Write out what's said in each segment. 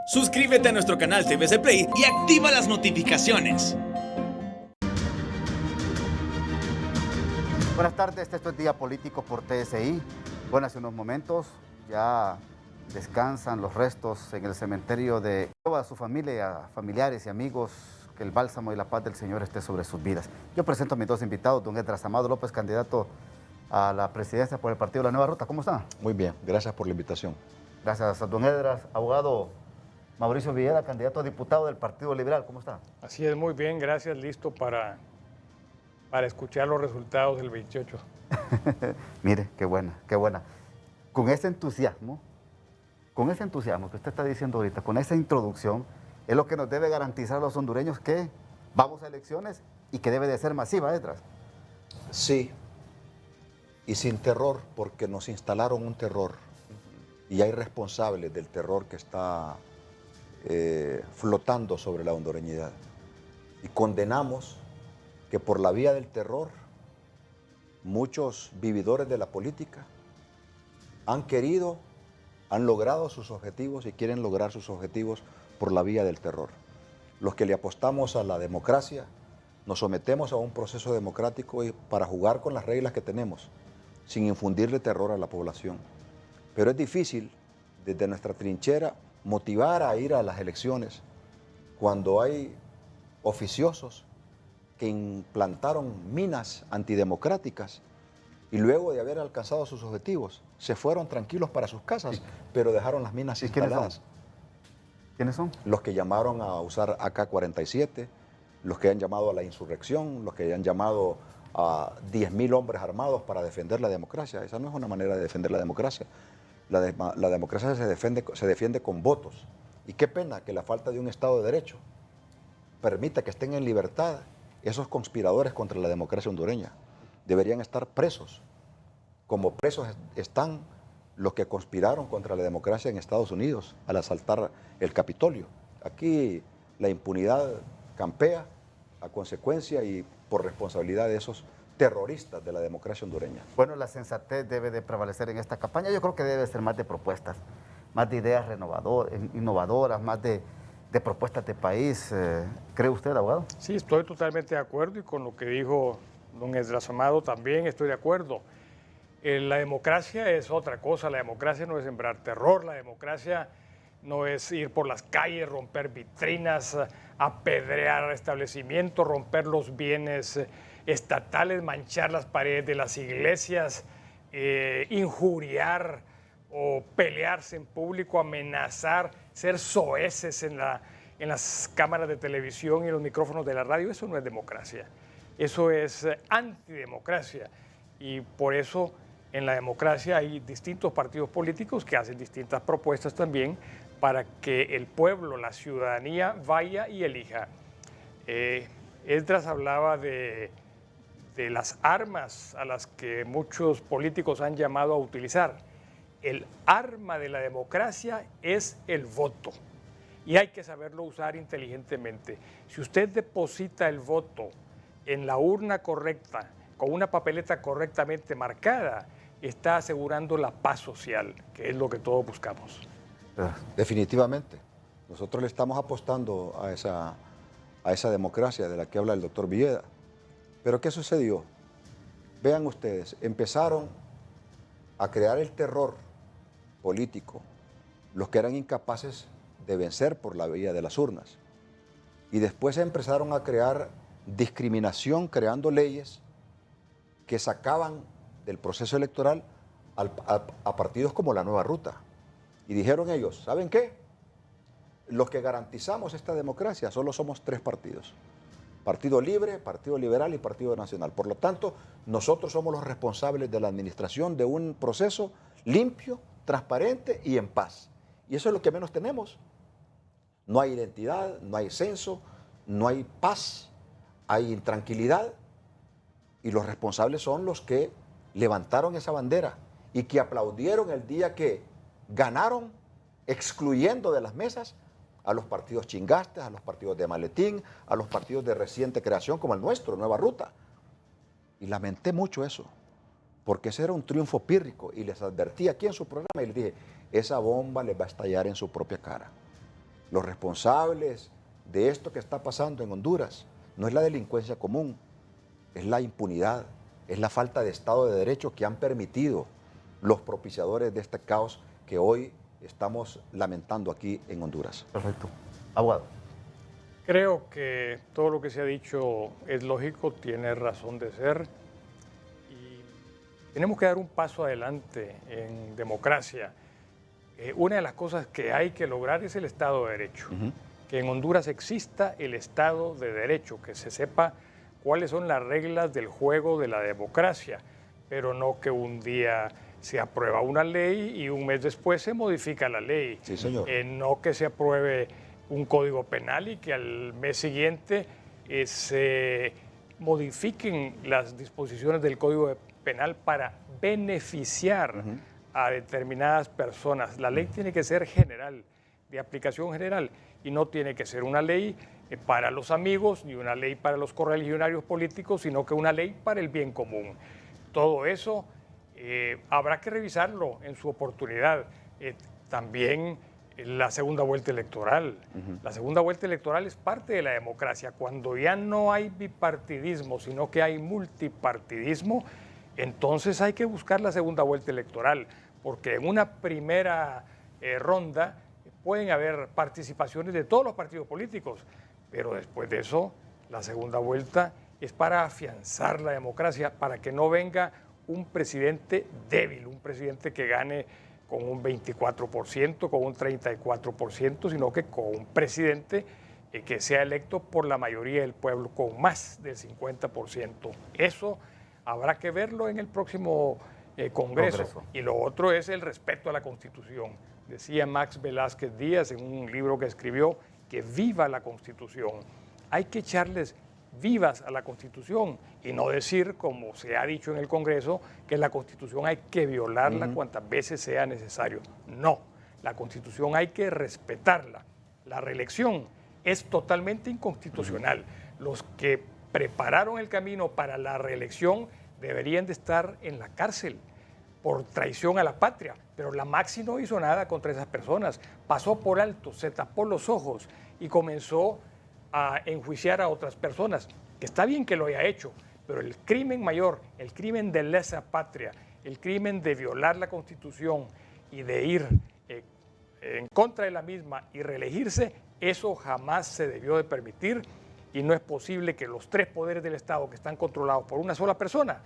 Suscríbete a nuestro canal TVC Play y activa las notificaciones. Buenas tardes, este es Día Político por TSI. Bueno, hace unos momentos ya descansan los restos en el cementerio de toda su familia, familiares y amigos. Que el bálsamo y la paz del Señor esté sobre sus vidas. Yo presento a mis dos invitados, don Esdras Amado López, candidato a la presidencia por el Partido de la Nueva Ruta. ¿Cómo está? Muy bien, gracias por la invitación. Gracias a don Esdras. Abogado Mauricio Villeda, candidato a diputado del Partido Liberal. ¿Cómo está? Así es, muy bien, gracias, listo para escuchar los resultados del 28. Mire, qué buena, qué buena. Con ese entusiasmo que usted está diciendo ahorita, con esa introducción, es lo que nos debe garantizar a los hondureños que vamos a elecciones y que debe de ser masiva, Esdras. Sí, y sin terror, porque nos instalaron un terror y hay responsables del terror que está flotando sobre la hondureñidad. Y condenamos que por la vía del terror muchos vividores de la política han logrado sus objetivos y quieren lograr sus objetivos por la vía del terror. Los que le apostamos a la democracia, nos sometemos a un proceso democrático para jugar con las reglas que tenemos, sin infundirle terror a la población. Pero es difícil, desde nuestra trinchera, motivar a ir a las elecciones cuando hay oficiosos que implantaron minas antidemocráticas y luego de haber alcanzado sus objetivos, se fueron tranquilos para sus casas, pero dejaron las minas instaladas. ¿Quiénes son? Los que llamaron a usar AK-47, los que han llamado a la insurrección, los que han llamado a 10.000 hombres armados para defender la democracia. Esa no es una manera de defender la democracia. La democracia se defiende con votos. Y qué pena que la falta de un Estado de Derecho permita que estén en libertad esos conspiradores contra la democracia hondureña. Deberían estar presos, como presos están los que conspiraron contra la democracia en Estados Unidos al asaltar el Capitolio. Aquí la impunidad campea a consecuencia y por responsabilidad de esos terroristas de la democracia hondureña. Bueno, la sensatez debe de prevalecer en esta campaña. Yo creo que debe ser más de propuestas, más de ideas innovadoras, más de propuestas de país. ¿Cree usted, abogado? Sí, estoy totalmente de acuerdo y con lo que dijo don Esdras Amado también estoy de acuerdo. La democracia es otra cosa, la democracia no es sembrar terror, la democracia no es ir por las calles, romper vitrinas, apedrear establecimientos, romper los bienes estatales, manchar las paredes de las iglesias, injuriar o pelearse en público, amenazar, ser soeces en las cámaras de televisión y en los micrófonos de la radio. Eso no es democracia, eso es antidemocracia y por eso en la democracia hay distintos partidos políticos que hacen distintas propuestas también para que el pueblo, la ciudadanía, vaya y elija. Esdras hablaba de las armas a las que muchos políticos han llamado a utilizar. El arma de la democracia es el voto y hay que saberlo usar inteligentemente. Si usted deposita el voto en la urna correcta, con una papeleta correctamente marcada, está asegurando la paz social, que es lo que todos buscamos. Definitivamente. Nosotros le estamos apostando a esa democracia de la que habla el doctor Villeda. Pero ¿qué sucedió? Vean ustedes, empezaron a crear el terror político los que eran incapaces de vencer por la vía de las urnas. Y después empezaron a crear discriminación, creando leyes que sacaban del proceso electoral a partidos como la Nueva Ruta. Y dijeron ellos, ¿saben qué? Los que garantizamos esta democracia solo somos 3 partidos. Partido Libre, Partido Liberal y Partido Nacional. Por lo tanto, nosotros somos los responsables de la administración de un proceso limpio, transparente y en paz. Y eso es lo que menos tenemos. No hay identidad, no hay censo, no hay paz, hay intranquilidad. Y los responsables son los que levantaron esa bandera y que aplaudieron el día que ganaron, excluyendo de las mesas a los partidos chingastes, a los partidos de maletín, a los partidos de reciente creación como el nuestro, Nueva Ruta. Y lamenté mucho eso, porque ese era un triunfo pírrico y les advertí aquí en su programa y les dije, esa bomba les va a estallar en su propia cara. Los responsables de esto que está pasando en Honduras no es la delincuencia común, es la impunidad, es la falta de Estado de Derecho que han permitido los propiciadores de este caos que hoy estamos lamentando aquí en Honduras. Perfecto. Abogado. Creo que todo lo que se ha dicho es lógico, tiene razón de ser y tenemos que dar un paso adelante en democracia. Una de las cosas que hay que lograr es el Estado de Derecho. Que en Honduras exista el Estado de Derecho, que se sepa cuáles son las reglas del juego de la democracia, pero no que un día se aprueba una ley y un mes después se modifica la ley. Sí, señor. No que se apruebe un código penal y que al mes siguiente se modifiquen las disposiciones del código penal para beneficiar a determinadas personas. La ley tiene que ser general, de aplicación general, y no tiene que ser una ley para los amigos ni una ley para los correligionarios políticos, sino que una ley para el bien común. Todo eso habrá que revisarlo en su oportunidad. También la segunda vuelta electoral. La segunda vuelta electoral es parte de la democracia. Cuando ya no hay bipartidismo, sino que hay multipartidismo, entonces hay que buscar la segunda vuelta electoral, porque en una primera ronda pueden haber participaciones de todos los partidos políticos, pero después de eso, la segunda vuelta es para afianzar la democracia, para que no venga un presidente débil, un presidente que gane con un 24%, con un 34%, sino que con un presidente que sea electo por la mayoría del pueblo, con más del 50%. Eso habrá que verlo en el próximo Congreso. Y lo otro es el respeto a la Constitución. Decía Max Velázquez Díaz en un libro que escribió que viva la Constitución. Hay que echarles vivas a la Constitución y no decir, como se ha dicho en el Congreso, que la Constitución hay que violarla cuantas veces sea necesario. No, la Constitución hay que respetarla. La reelección es totalmente inconstitucional. Los que prepararon el camino para la reelección deberían de estar en la cárcel por traición a la patria, pero la Maxi no hizo nada contra esas personas, pasó por alto, se tapó los ojos y comenzó a enjuiciar a otras personas, que está bien que lo haya hecho, pero el crimen mayor, el crimen de lesa patria, el crimen de violar la Constitución y de ir en contra de la misma y reelegirse, eso jamás se debió de permitir y no es posible que los tres poderes del Estado que están controlados por una sola persona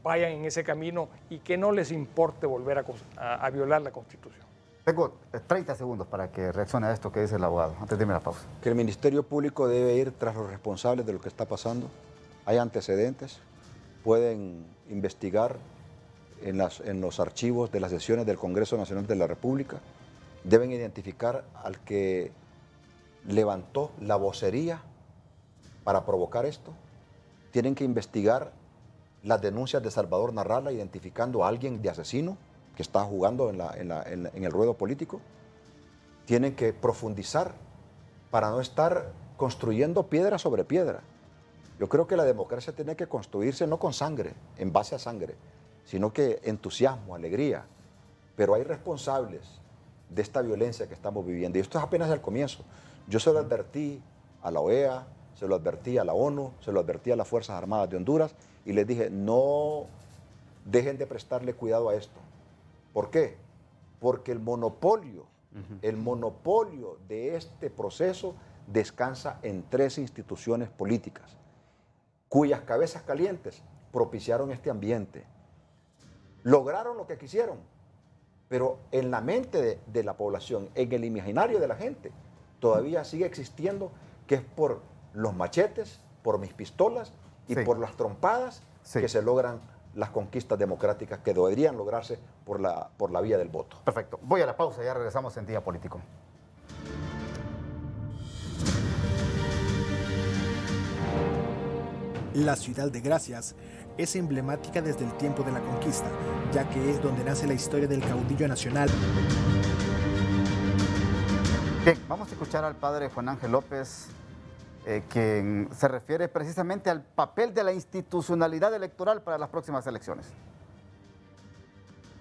vayan en ese camino y que no les importe volver a violar la Constitución. Tengo 30 segundos para que reaccione a esto que dice el abogado, antes de irme a la pausa. Que el Ministerio Público debe ir tras los responsables de lo que está pasando. Hay antecedentes, pueden investigar en los archivos de las sesiones del Congreso Nacional de la República, deben identificar al que levantó la vocería para provocar esto, tienen que investigar las denuncias de Salvador Narrala identificando a alguien de asesino que está jugando en el ruedo político. Tienen que profundizar para no estar construyendo piedra sobre piedra. Yo creo que la democracia tiene que construirse no con sangre, en base a sangre, sino que entusiasmo, alegría. Pero hay responsables de esta violencia que estamos viviendo. Y esto es apenas el comienzo. Yo se lo advertí a la OEA, se lo advertí a la ONU, se lo advertí a las Fuerzas Armadas de Honduras y les dije, no dejen de prestarle cuidado a esto. ¿Por qué? Porque el monopolio de este proceso descansa en tres instituciones políticas, cuyas cabezas calientes propiciaron este ambiente. Lograron lo que quisieron, pero en la mente de la población, en el imaginario de la gente, todavía sigue existiendo que es por los machetes, por mis pistolas y por las trompadas que se logran las conquistas democráticas que deberían lograrse por la vía del voto. Perfecto. Voy a la pausa, ya regresamos en Día Político. La ciudad de Gracias es emblemática desde el tiempo de la conquista, ya que es donde nace la historia del caudillo nacional. Bien, vamos a escuchar al padre Juan Ángel López, quien se refiere precisamente al papel de la institucionalidad electoral para las próximas elecciones.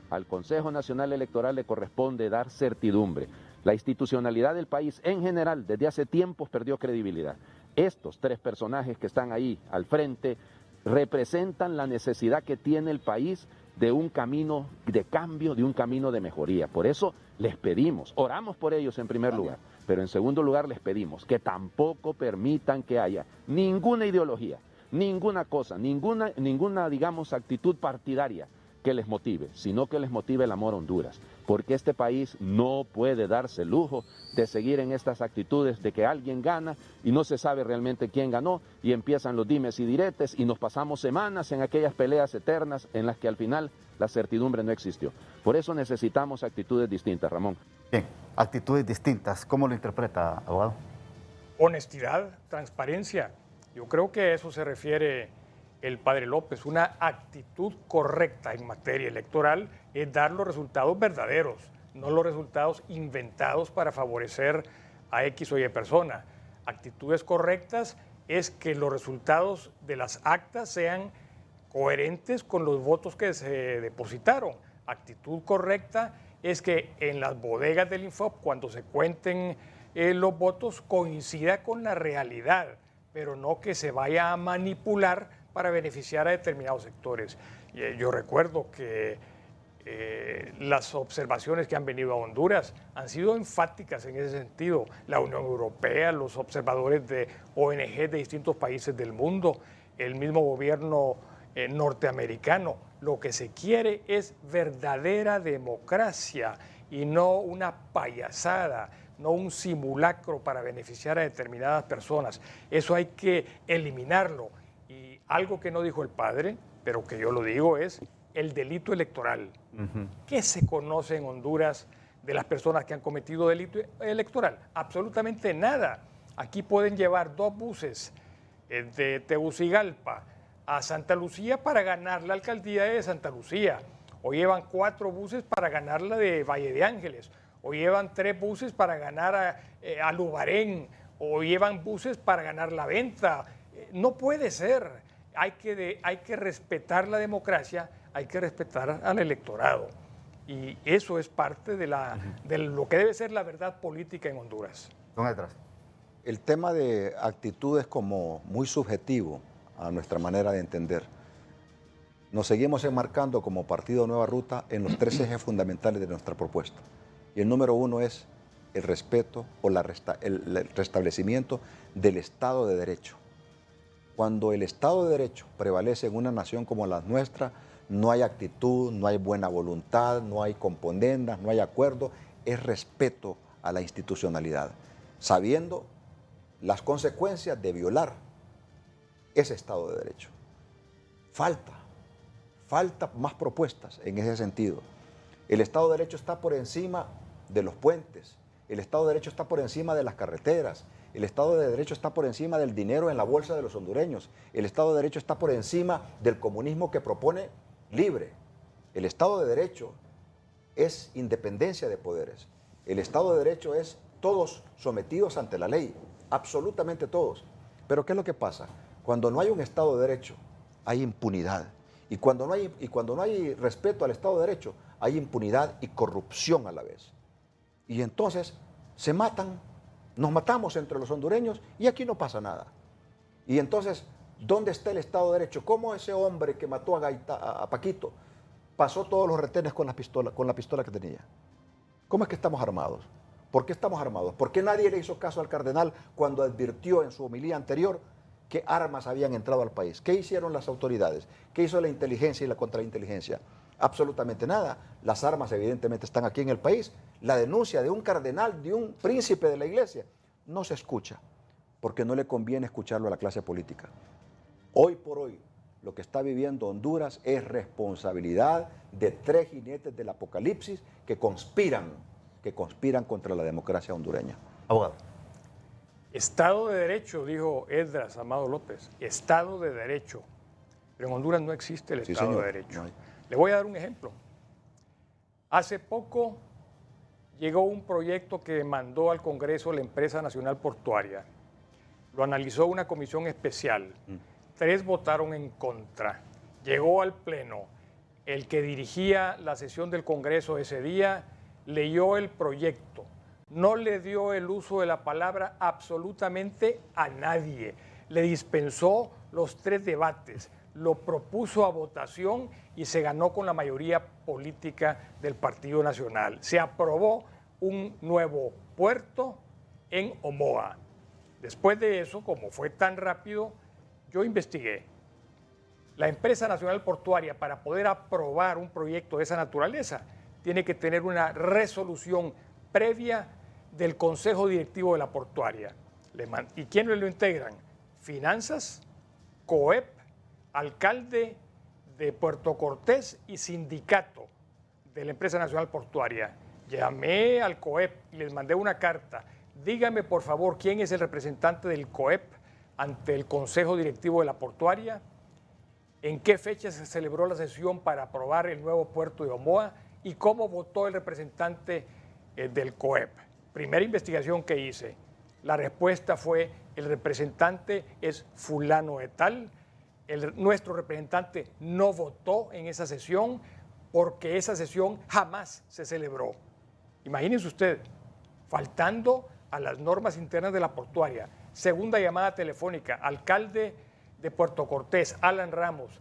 Al Consejo Nacional Electoral le corresponde dar certidumbre, La institucionalidad del país en general desde hace tiempos perdió credibilidad. Estos 3 personajes que están ahí al frente representan la necesidad que tiene el país de un camino de cambio, de un camino de mejoría. Por eso les pedimos, oramos por ellos en primer lugar, pero en segundo lugar les pedimos que tampoco permitan que haya ninguna ideología, ninguna cosa, ninguna, digamos, actitud partidaria que les motive, sino que les motive el amor a Honduras, porque este país no puede darse el lujo de seguir en estas actitudes de que alguien gana y no se sabe realmente quién ganó y empiezan los dimes y diretes y nos pasamos semanas en aquellas peleas eternas en las que al final la certidumbre no existió. Por eso necesitamos actitudes distintas, Ramón. Bien, actitudes distintas, ¿cómo lo interpreta, abogado? Honestidad, transparencia. Yo creo que a eso se refiere el padre López. Una actitud correcta en materia electoral es dar los resultados verdaderos, no los resultados inventados para favorecer a X o Y persona. Actitudes correctas es que los resultados de las actas sean coherentes con los votos que se depositaron. Actitud correcta es que en las bodegas del Infop, cuando se cuenten los votos, coincida con la realidad, pero no que se vaya a manipular para beneficiar a determinados sectores. Yo recuerdo que las observaciones que han venido a Honduras han sido enfáticas en ese sentido. La Unión Europea, los observadores de ONG de distintos países del mundo, el mismo gobierno norteamericano. Lo que se quiere es verdadera democracia y no una payasada, no un simulacro para beneficiar a determinadas personas. Eso hay que eliminarlo. Y algo que no dijo el padre, pero que yo lo digo, es el delito electoral. ¿Qué se conoce en Honduras de las personas que han cometido delito electoral? Absolutamente nada. Aquí pueden llevar 2 buses de Tegucigalpa a Santa Lucía para ganar la alcaldía de Santa Lucía, o llevan 4 buses para ganar la de Valle de Ángeles, o llevan 3 buses para ganar a Lubarén, o llevan buses para ganar La Venta. No puede ser. Hay que respetar la democracia, hay que respetar al electorado. Y eso es parte de lo que debe ser la verdad política en Honduras. Don Edras. El tema de actitud es como muy subjetivo a nuestra manera de entender. Nos seguimos enmarcando como Partido Nueva Ruta en los 3 ejes fundamentales de nuestra propuesta. Y el número 1 es el respeto o el restablecimiento del Estado de Derecho. Cuando el Estado de Derecho prevalece en una nación como la nuestra, no hay actitud, no hay buena voluntad, no hay componendas, no hay acuerdo, es respeto a la institucionalidad, sabiendo las consecuencias de violar ese Estado de Derecho. Falta más propuestas en ese sentido. El Estado de Derecho está por encima de los puentes, el Estado de Derecho está por encima de las carreteras, el Estado de Derecho está por encima del dinero en la bolsa de los hondureños, el Estado de Derecho está por encima del comunismo que propone libre. El Estado de Derecho es independencia de poderes. El Estado de Derecho es todos sometidos ante la ley, absolutamente todos. Pero ¿qué es lo que pasa? Cuando no hay un Estado de Derecho, hay impunidad. Y cuando no hay respeto al Estado de Derecho, hay impunidad y corrupción a la vez. Y entonces nos matamos entre los hondureños y aquí no pasa nada. Y entonces, ¿dónde está el Estado de Derecho? ¿Cómo ese hombre que mató a Paquito pasó todos los retenes con la pistola que tenía? ¿Cómo es que estamos armados? ¿Por qué estamos armados? ¿Por qué nadie le hizo caso al cardenal cuando advirtió en su homilía anterior qué armas habían entrado al país? ¿Qué hicieron las autoridades? ¿Qué hizo la inteligencia y la contrainteligencia? Absolutamente nada. Las armas evidentemente están aquí en el país. La denuncia de un cardenal, de un príncipe de la iglesia, no se escucha, porque no le conviene escucharlo a la clase política. Hoy por hoy, lo que está viviendo Honduras es responsabilidad de 3 jinetes del apocalipsis que conspiran contra la democracia hondureña. Abogado. Estado de Derecho, dijo Edras Amado López, Estado de Derecho. Pero en Honduras no existe el Estado señor. de Derecho. No hay. Le voy a dar un ejemplo. Hace poco llegó un proyecto que mandó al Congreso la Empresa Nacional Portuaria. Lo analizó una comisión especial. 3 votaron en contra. Llegó al Pleno. El que dirigía la sesión del Congreso ese día leyó el proyecto, no le dio el uso de la palabra absolutamente a nadie. Le dispensó los 3 debates, lo propuso a votación y se ganó con la mayoría política del Partido Nacional. Se aprobó un nuevo puerto en Omoa. Después de eso, como fue tan rápido, yo investigué. La empresa nacional portuaria, para poder aprobar un proyecto de esa naturaleza, tiene que tener una resolución previa del Consejo Directivo de la Portuaria. ¿Y quiénes lo integran? Finanzas, COEP, alcalde de Puerto Cortés y sindicato de la empresa nacional portuaria. Llamé al COEP y les mandé una carta. Dígame, por favor, quién es el representante del COEP ante el Consejo Directivo de la Portuaria, en qué fecha se celebró la sesión para aprobar el nuevo puerto de Omoa y cómo votó el representante del COEP. Primera investigación que hice. La respuesta fue: el representante es fulano de tal. Nuestro representante no votó en esa sesión porque esa sesión jamás se celebró. Imagínense usted, faltando a las normas internas de la portuaria. Segunda llamada telefónica, alcalde de Puerto Cortés, Alan Ramos.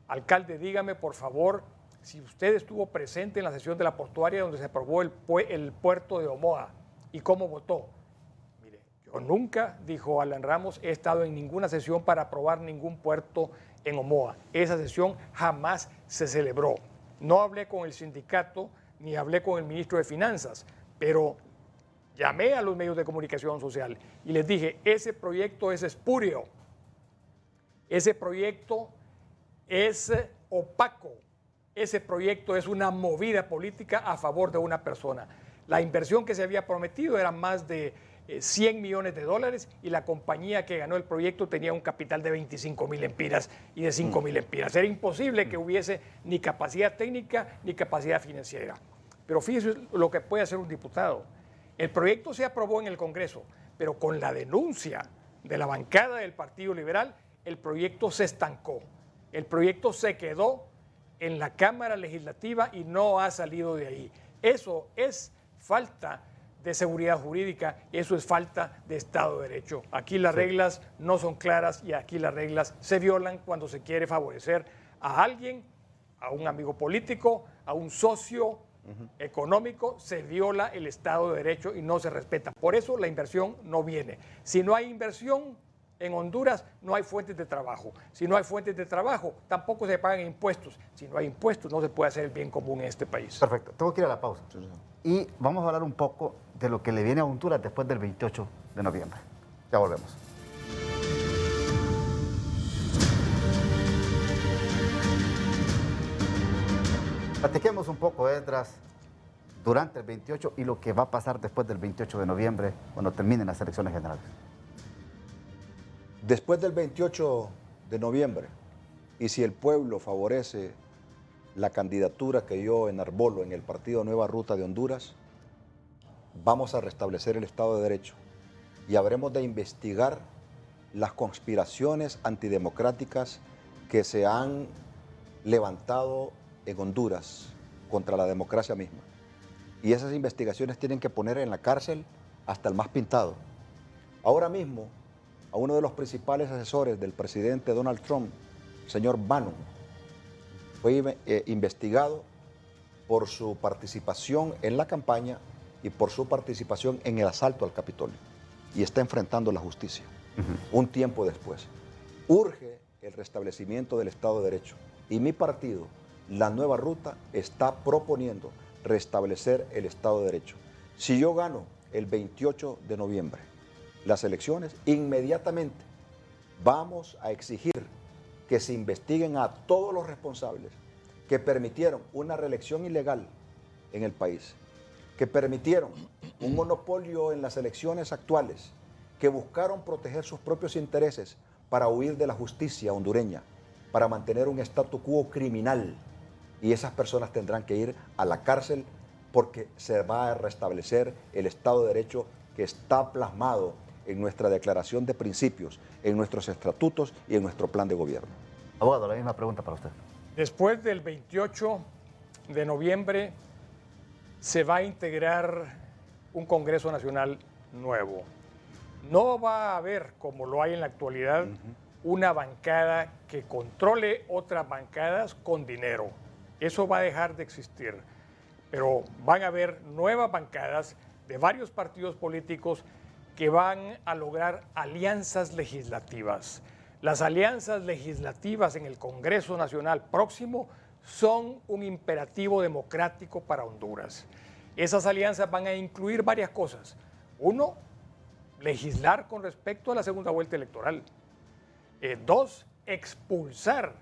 Alcalde, dígame por favor si usted estuvo presente en la sesión de la portuaria donde se aprobó el puerto de Omoa y cómo votó. Mire, yo nunca, dijo Alan Ramos, he estado en ninguna sesión para aprobar ningún puerto en Omoa. Esa sesión jamás se celebró. No hablé con el sindicato ni hablé con el ministro de Finanzas, pero llamé a los medios de comunicación social y les dije: ese proyecto es espúreo, ese proyecto es opaco, ese proyecto es una movida política a favor de una persona. La inversión que se había prometido era más de 100 millones de dólares y la compañía que ganó el proyecto tenía un capital de 25.000 empiras y de 5.000 empiras. Era imposible que hubiese ni capacidad técnica ni capacidad financiera. Pero fíjese lo que puede hacer un diputado. El proyecto se aprobó en el Congreso, pero con la denuncia de la bancada del Partido Liberal, el proyecto se estancó. El proyecto se quedó en la Cámara Legislativa y no ha salido de ahí. Eso es falta de seguridad jurídica, eso es falta de Estado de Derecho. Aquí las reglas no son claras y aquí las reglas se violan cuando se quiere favorecer a alguien, a un amigo político, a un socio económico. Se viola el Estado de Derecho y no se respeta. Por eso la inversión no viene. Si no hay inversión en Honduras, no hay fuentes de trabajo. Si no hay fuentes de trabajo, tampoco se pagan impuestos. Si no hay impuestos, no se puede hacer el bien común en este país. Perfecto. Tengo que ir a la pausa. Y vamos a hablar un poco de lo que le viene a Honduras después del 28 de noviembre. Ya volvemos. Platiquemos un poco, Esdras, durante el 28 y lo que va a pasar después del 28 de noviembre, cuando terminen las elecciones generales. Después del 28 de noviembre, y si el pueblo favorece la candidatura que yo enarbolo en el Partido Nueva Ruta de Honduras, vamos a restablecer el Estado de Derecho y habremos de investigar las conspiraciones antidemocráticas que se han levantado en Honduras contra la democracia misma. Y esas investigaciones tienen que poner en la cárcel hasta el más pintado. Ahora mismo, a uno de los principales asesores del presidente Donald Trump, el señor Bannon, fue investigado por su participación en la campaña y por su participación en el asalto al Capitolio. Y está enfrentando la justicia. Un tiempo después. Urge el restablecimiento del Estado de Derecho. Y mi partido, La Nueva Ruta, está proponiendo restablecer el Estado de Derecho. Si yo gano el 28 de noviembre las elecciones, inmediatamente vamos a exigir que se investiguen a todos los responsables que permitieron una reelección ilegal en el país, que permitieron un monopolio en las elecciones actuales, que buscaron proteger sus propios intereses para huir de la justicia hondureña, para mantener un statu quo criminal. Y esas personas tendrán que ir a la cárcel porque se va a restablecer el Estado de Derecho que está plasmado en nuestra declaración de principios, en nuestros estatutos y en nuestro plan de gobierno. Abogado, la misma pregunta para usted. Después del 28 de noviembre se va a integrar un Congreso Nacional nuevo. No va a haber, como lo hay en la actualidad, una bancada que controle otras bancadas con dinero. Eso va a dejar de existir. Pero van a haber nuevas bancadas de varios partidos políticos que van a lograr alianzas legislativas. Las alianzas legislativas en el Congreso Nacional próximo son un imperativo democrático para Honduras. Esas alianzas van a incluir varias cosas. Uno, legislar con respecto a la segunda vuelta electoral. Dos, expulsar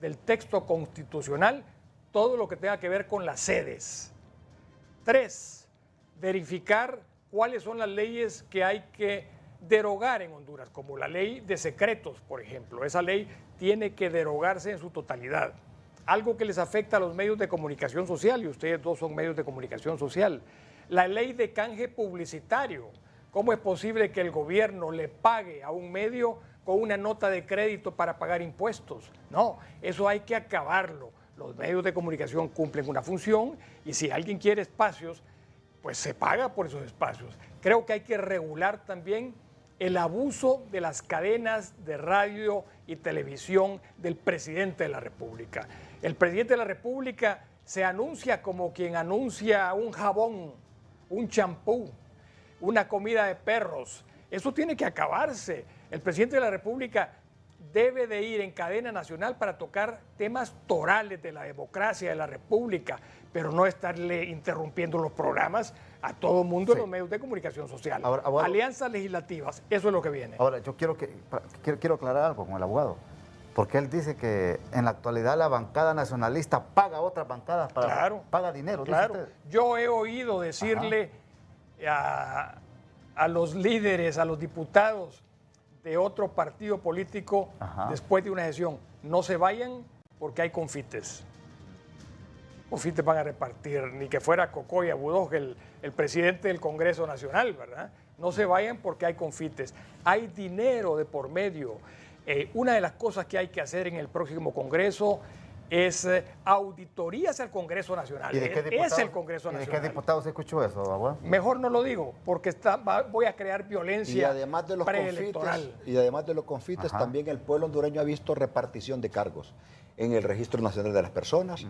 del texto constitucional todo lo que tenga que ver con las sedes. Tres, verificar cuáles son las leyes que hay que derogar en Honduras, como la ley de secretos, por ejemplo. Esa ley tiene que derogarse en su totalidad. Algo que les afecta a los medios de comunicación social, y ustedes dos son medios de comunicación social. La ley de canje publicitario. ¿Cómo es posible que el gobierno le pague a un medio con una nota de crédito para pagar impuestos? No, eso hay que acabarlo. Los medios de comunicación cumplen una función y si alguien quiere espacios, pues se paga por esos espacios. Creo que hay que regular también el abuso de las cadenas de radio y televisión del presidente de la República. El presidente de la República se anuncia como quien anuncia un jabón, un champú, una comida de perros. Eso tiene que acabarse. El presidente de la República debe de ir en cadena nacional para tocar temas torales de la democracia, de la República, pero no estarle interrumpiendo los programas a todo mundo en los medios de comunicación social. Ahora, abogado, alianzas legislativas, eso es lo que viene. Ahora, yo quiero aclarar algo con el abogado, porque él dice que en la actualidad la bancada nacionalista paga a otras bancadas, paga dinero. Claro, Dice usted. yo he oído decirle a los líderes, a los diputados de otro partido político, después de una sesión, no se vayan porque hay confites. Confites van a repartir, ni que fuera Cocoya Budoj, el presidente del Congreso Nacional, ¿verdad? No se vayan porque hay confites. Hay dinero de por medio. Una de las cosas que hay que hacer en el próximo Congreso es auditorías al Congreso Nacional. Es el Congreso Nacional. ¿Y de qué diputados escuchó eso, abogado? Mejor no lo digo, porque voy a crear violencia y además de los preelectoral. Y además de los confites, también el pueblo hondureño ha visto repartición de cargos en el Registro Nacional de las Personas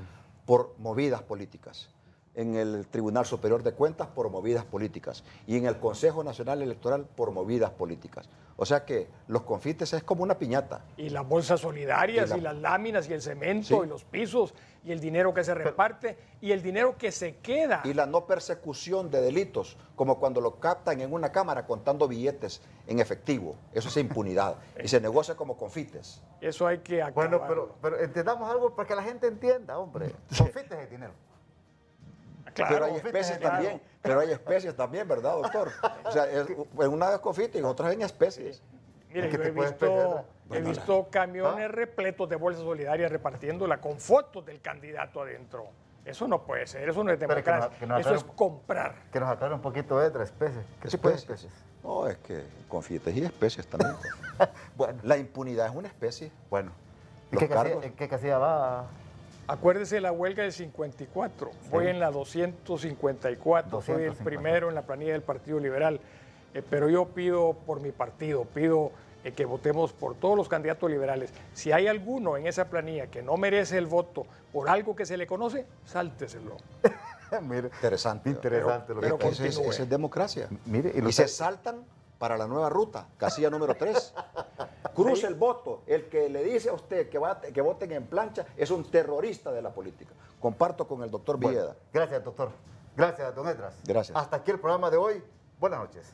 por movidas políticas, en el Tribunal Superior de Cuentas por movidas políticas y en el Consejo Nacional Electoral por movidas políticas. O sea que los confites es como una piñata. Y las bolsas solidarias y las láminas y el cemento y los pisos y el dinero que se reparte y el dinero que se queda. Y la no persecución de delitos, como cuando lo captan en una cámara contando billetes en efectivo. Eso es impunidad y se negocia como confites. Eso hay que acabarlo. Bueno, pero entendamos algo para que la gente entienda, hombre. Confites es dinero. Claro, pero hay especies también, pero hay especies también, ¿verdad, doctor? O sea, en una es confite y en otras en especies. Mire, yo he visto camiones repletos de bolsas solidarias repartiéndola con fotos del candidato adentro. Eso no puede ser, eso no es democracia, eso es comprar. Que nos aclare un poquito de otras especies. ¿Qué tipo de especies? No, es que confites y especies también. Bueno, la impunidad es una especie. Bueno, ¿en qué casilla va? Acuérdese de la huelga del 54, voy en la 254, soy el primero en la planilla del Partido Liberal, pero yo pido por mi partido, pido que votemos por todos los candidatos liberales. Si hay alguno en esa planilla que no merece el voto por algo que se le conoce, sálteselo. Mire, interesante lo que continúe. Esa es democracia. Mire, y se saltan para la nueva ruta, casilla número 3. Cruce el voto. El que le dice a usted que voten en plancha es un terrorista de la política. Comparto con el doctor Villeda. Gracias, doctor. Gracias, don Edras. Gracias. Hasta aquí el programa de hoy. Buenas noches.